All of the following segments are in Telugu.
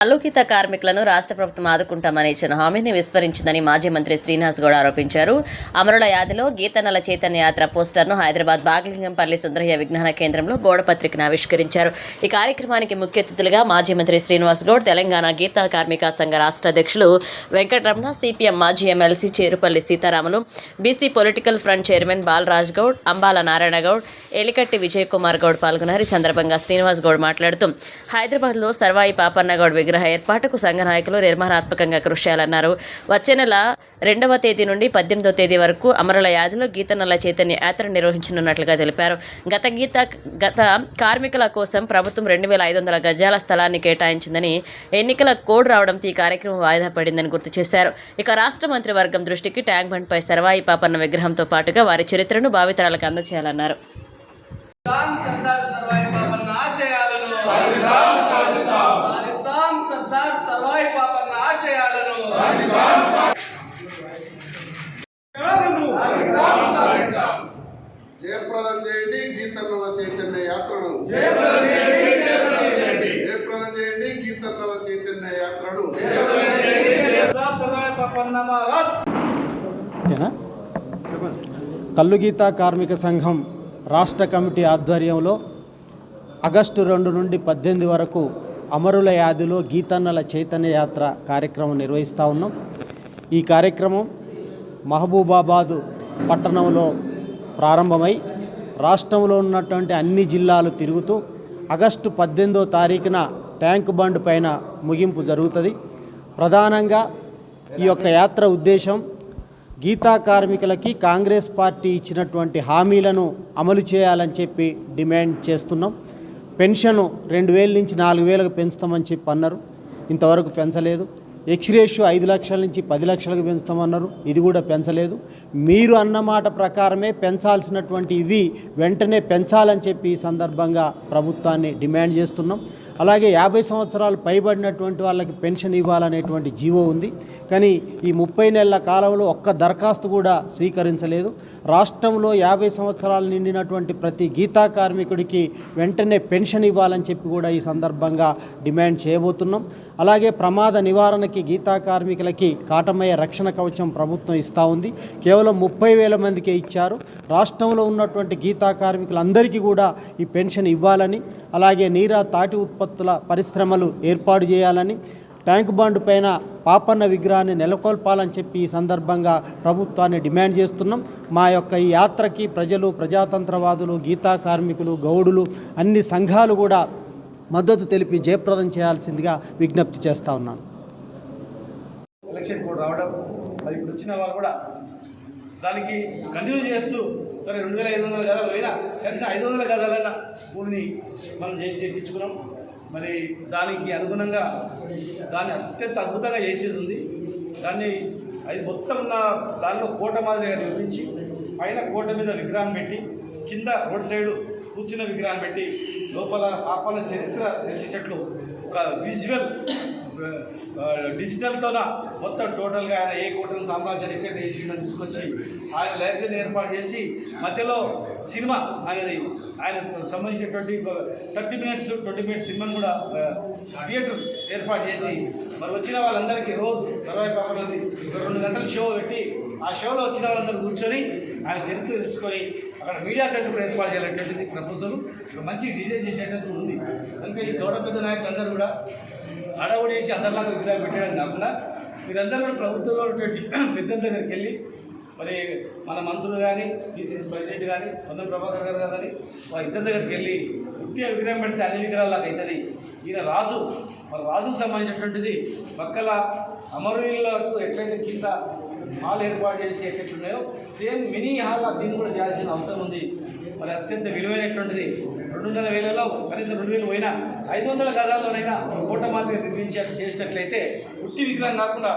అలోకిత కార్మికులను రాష్ట్ర ప్రభుత్వం ఆదుకుంటామని ఇచ్చిన హామీని విస్మరించిందని మాజీ మంత్రి శ్రీనివాస్ గౌడ్ ఆరోపించారు. అమరుల యాదిలో గీతనల చైతన్య యాత్ర పోస్టర్ను హైదరాబాద్ బాగలింగంపల్లి సుందరయ్య విజ్ఞాన కేంద్రంలో గోడ పత్రికను ఆవిష్కరించారు. ఈ కార్యక్రమానికి ముఖ్య అతిథులుగా మాజీ మంత్రి శ్రీనివాస్ గౌడ్, తెలంగాణ గీతా కార్మిక సంఘ రాష్ట్ర అధ్యక్షులు వెంకటరమణ, సిపిఎం మాజీ MLC Cherupalli Seetharamulu, BC political front chairman Balaraj Goud, Ambala Narayana Goud, Elikatti Vijay Kumar Goud పాల్గొన్నారు. ఈ సందర్భంగా శ్రీనివాస్ గౌడ్ మాట్లాడుతూ హైదరాబాద్లో సర్వాయి పాపన్న గౌడ్ విగ్రహ ఏర్పాటుకు సంఘ నాయకులు నిర్మాణాత్మకంగా కృషి చేయాలన్నారు. వచ్చే నెల 2వ తేదీ నుండి 18వ తేదీ వరకు అమరుల యాదిలో గీతనల చైతన్య యాత్ర నిర్వహించనున్నట్లుగా తెలిపారు. గత కార్మికుల కోసం ప్రభుత్వం 2500 గజాల స్థలాన్ని కేటాయించిందని, ఎన్నికల కోడ్ రావడంతో ఈ కార్యక్రమం వాయిదా పడిందని గుర్తు చేశారు. ఇక రాష్ట్ర మంత్రివర్గం దృష్టికి ట్యాంక్ బండ్పై సర్వాయి పాపన్న విగ్రహంతో పాటుగా వారి చరిత్రను భావితరాలకు అందజేయాలన్నారు. జయప్రదం చేయండి గీతనల చైతన్య యాత్రను. జయప్రదం చేయండి గీతనల చైతన్య యాత్రను. కల్లు గీతా కార్మిక సంఘం రాష్ట్ర కమిటీ ఆధ్వర్యంలో ఆగస్టు 2 నుండి 18 వరకు అమరుల యాదిలో గీతన్నల చైతన్య యాత్ర కార్యక్రమం నిర్వహిస్తూ ఉన్నాం. ఈ కార్యక్రమం మహబూబాబాద్ పట్టణంలో ప్రారంభమై రాష్ట్రంలో ఉన్నటువంటి అన్ని జిల్లాలు తిరుగుతూ ఆగస్టు 18వ తారీఖున ట్యాంక్ బండ్ పైన ముగింపు జరుగుతుంది. ప్రధానంగా ఈ యొక్క యాత్ర ఉద్దేశం గీతా కార్మికులకి కాంగ్రెస్ పార్టీ ఇచ్చినటువంటి హామీలను అమలు చేయాలని చెప్పి డిమాండ్ చేస్తున్నాం. పెన్షను 2000 నుంచి 4000కు పెంచుతామని చెప్పి అన్నారు, ఇంతవరకు పెంచలేదు. ఎక్స్రేషియో 5 లక్షల నుంచి 10 లక్షలకు పెంచుతామన్నారు, ఇది కూడా పెంచలేదు. మీరు అన్నమాట ప్రకారమే పెంచాల్సినటువంటి ఇవి వెంటనే పెంచాలని చెప్పి ఈ సందర్భంగా ప్రభుత్వాన్ని డిమాండ్ చేస్తున్నాం. అలాగే 50 సంవత్సరాలు పైబడినటువంటి వాళ్ళకి పెన్షన్ ఇవ్వాలనేటువంటి జీవో ఉంది, కానీ ఈ 30 నెలల కాలంలో ఒక్క దరఖాస్తు కూడా స్వీకరించలేదు. రాష్ట్రంలో 50 సంవత్సరాలు నిండినటువంటి ప్రతి గీతా కార్మికుడికి వెంటనే పెన్షన్ ఇవ్వాలని చెప్పి కూడా ఈ సందర్భంగా డిమాండ్ చేయబోతున్నాం. అలాగే ప్రమాద నివారణకి గీతా కార్మికులకి కాటమయ్య రక్షణ కవచం ప్రభుత్వం ఇస్తూ ఉంది. కేవలం 30,000 మందికే ఇచ్చారు. రాష్ట్రంలో ఉన్నటువంటి గీతా కార్మికులందరికీ కూడా ఈ పెన్షన్ ఇవ్వాలని, అలాగే నీరా తాటి ఉత్పత్తుల పరిశ్రమలు ఏర్పాటు చేయాలని, ట్యాంక్ బండ్ పైన పాపన్న విగ్రహాన్ని నెలకొల్పాలని చెప్పి ఈ సందర్భంగా ప్రభుత్వాన్ని డిమాండ్ చేస్తున్నాం. మా యొక్క ఈ యాత్రకి ప్రజలు, ప్రజాతంత్రవాదులు, గీతా కార్మికులు, గౌడులు, అన్ని సంఘాలు కూడా మద్దతు తెలిపి జయప్రదం చేయాల్సిందిగా విజ్ఞప్తి చేస్తూ ఉన్నాను. ఎలక్షన్ కోడ్ రావడం, అది ఇప్పుడు వచ్చిన వాళ్ళు కూడా దానికి కంటిన్యూ చేస్తూ సరే 2500 గదాలు అయినా కనీసం 500 గదాలైనా భూమిని మనం చేయించుకున్నాం. మరి దానికి అనుగుణంగా దాన్ని అత్యంత అద్భుతంగా చేసేది ఉంది. దాన్ని అది మొత్తం ఉన్న దానిలో కోట మాదిరిగా నిర్మించి పైన కోట మీద విగ్రహం పెట్టి కింద రోడ్ సైడు కూర్చున్న విగ్రహాన్ని పెట్టి లోపల పాపల చరిత్ర తెలిసేటట్లు ఒక విజువల్ డిజిటల్తోన మొత్తం టోటల్గా ఆయన ఏ కోటను సామ్రాజ్యాన్ని ఎక్కడ చేసిండని తీసుకొచ్చి ఆయన లైబ్రరీని ఏర్పాటు చేసి మధ్యలో సినిమా అనేది ఆయన సంబంధించినటువంటి 30 మినిట్స్ 20 మినిట్స్ సినిమాను కూడా థియేటర్ ఏర్పాటు చేసి మరి వచ్చిన వాళ్ళందరికీ రోజు సర్వాయి పాపలది 2 గంటల షో పెట్టి ఆ షోలో వచ్చిన వాళ్ళందరూ కూర్చొని ఆయన చరిత్ర తెలుసుకొని అక్కడ మీడియా సెంటర్ కూడా ఏర్పాటు చేయాలనేటువంటిది ప్రపోజల్ మంచి డిజైన్ చేసేటట్టు ఉంది. కనుక ఈ గౌడ పెద్ద నాయకులందరూ కూడా అడవుడు చేసి అందరిలాగా విగ్రహం పెట్టడం కాకుండా మీరందరూ కూడా ప్రభుత్వంలో ఉన్నటువంటి పెద్దల దగ్గరికి వెళ్ళి మరి మన మంత్రులు కానీ, పిసిసి ప్రెసిడెంట్ కానీ, పొన్నం ప్రభాకర్ గారు కానీ వాళ్ళ ఇద్దరి దగ్గరికి వెళ్ళి ఉట్టిగా విగ్రహం పెడితే అన్ని విగ్రహాలకు అవుతుంది. ఈయన రాజు, మరి రాజుకు సంబంధించినటువంటిది పక్కల అమరులకు ఎట్లయితే కింద హాల్ ఏర్పాటు చేసి ఎట్లెట్లున్నాయో సేమ్ మినీ హాల్ దీన్ని కూడా చేయాల్సిన అవసరం ఉంది. మరి అత్యంత విలువైనటువంటిది 2,500లో కనీసం 2,000 పోయినా 500 గదాల్లోనైనా కోట మాదిరిగా నిర్మించి చేసినట్లయితే ఉట్టి విగ్రహం కాకుండా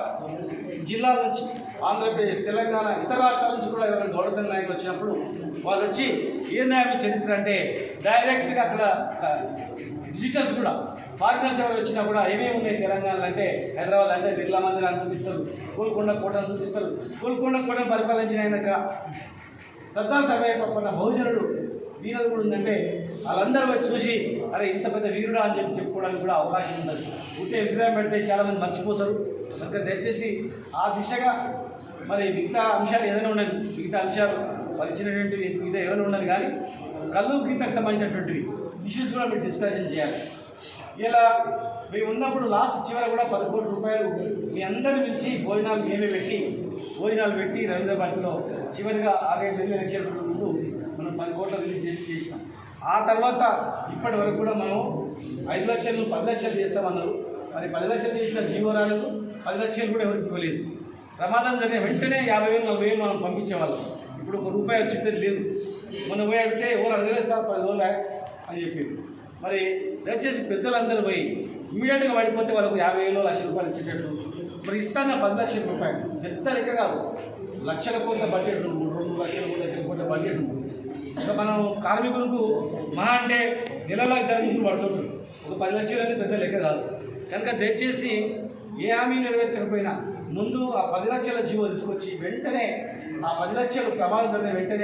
జిల్లాల నుంచి ఆంధ్రప్రదేశ్, తెలంగాణ, ఇతర రాష్ట్రాల నుంచి కూడా ఎవరైనా గౌడ సంఘ నాయకులు వచ్చినప్పుడు వాళ్ళు వచ్చి ఏ న్యాయం చరిత్ర అంటే డైరెక్ట్గా అక్కడ విజిటర్స్ కూడా ఫారినర్స్ ఎవరు వచ్చినా కూడా ఏమేమి ఉన్నాయి తెలంగాణలో అంటే హైదరాబాద్ అంటే బిర్లా మందిరాన్ని చూపిస్తారు, గోల్కొండ కోటను చూపిస్తారు. గోల్కొండ కోటను పరిపాలించిన ఆయన సర్దార్ సర్వాయి పాపన్న బహుజనుడు వీరది కూడా ఉందంటే వాళ్ళందరూ పోయి చూసి అరే ఇంత పెద్ద వీరుడా అని చెప్పి చెప్పుకోవడానికి కూడా అవకాశం ఉంటుంది. ఉంటే విగ్రహం పెడితే చాలామంది మర్చిపోతారు. కనుక దయచేసి ఆ దిశగా మరి మిగతా అంశాలు ఏదైనా ఉండాలి, మిగతా అంశాలు పరిచినటువంటివి మిగతా ఏమైనా ఉండాలి, కానీ కళ్ళు గీతకు సంబంధించినటువంటివి ఇష్యూస్ కూడా మీరు డిస్కషన్ చేయాలి. ఇలా మేము ఉన్నప్పుడు లాస్ట్ చివర కూడా 10 కోట్ల రూపాయలు మీ అందరి నుంచి భోజనాలు పెట్టి రవీంద్ర పార్టీలో చివరిగా 6-7 నెలల ఎలక్షన్స్ ముందు మనం 10 కోట్ల రిలీజ్ చేసినాం. ఆ తర్వాత ఇప్పటి వరకు కూడా మనం 5 లక్షలు 10 లక్షలు చేస్తామన్నారు. మరి 10 లక్షలు చేసిన జీవో రాలేదు, 10 లక్షలు కూడా ఎవరికి ఇవ్వలేదు. ప్రమాదం జరిగిన వెంటనే 50,000 40,000 మనం పంపించేవాళ్ళం. ఇప్పుడు ₹1 వచ్చేది లేదు. మనం పోయి అడిగితే ఎవరు అడగలేదు సార్ 10 రోజులు అని చెప్పి. మరి దయచేసి పెద్దలందరూ పోయి ఇమీడియట్గా పడిపోతే వాళ్ళకు 50,000 1,00,000 ఇచ్చేటట్టు మరి ఇస్తాను 10 లక్షల రూపాయలు పెద్ద లెక్క కాదు. లక్షల కోట్ల బడ్జెట్, 2 లక్షల 3 లక్షల కోట్ల బడ్జెట్ ఉంది. ఇంకా మనం కార్మికులకు మహా అంటే నెలలో 2 ముగ్గురు పడుతుంటారు. ఒక 10 లక్షలు అనేది పెద్ద లెక్క కాదు. కనుక దయచేసి ఏ హామీ నెరవేర్చకపోయినా ముందు ఆ 10 లక్షల జీవో తీసుకొచ్చి వెంటనే ఆ 10 లక్షలు ప్రమాదం జరిగిన వెంటనే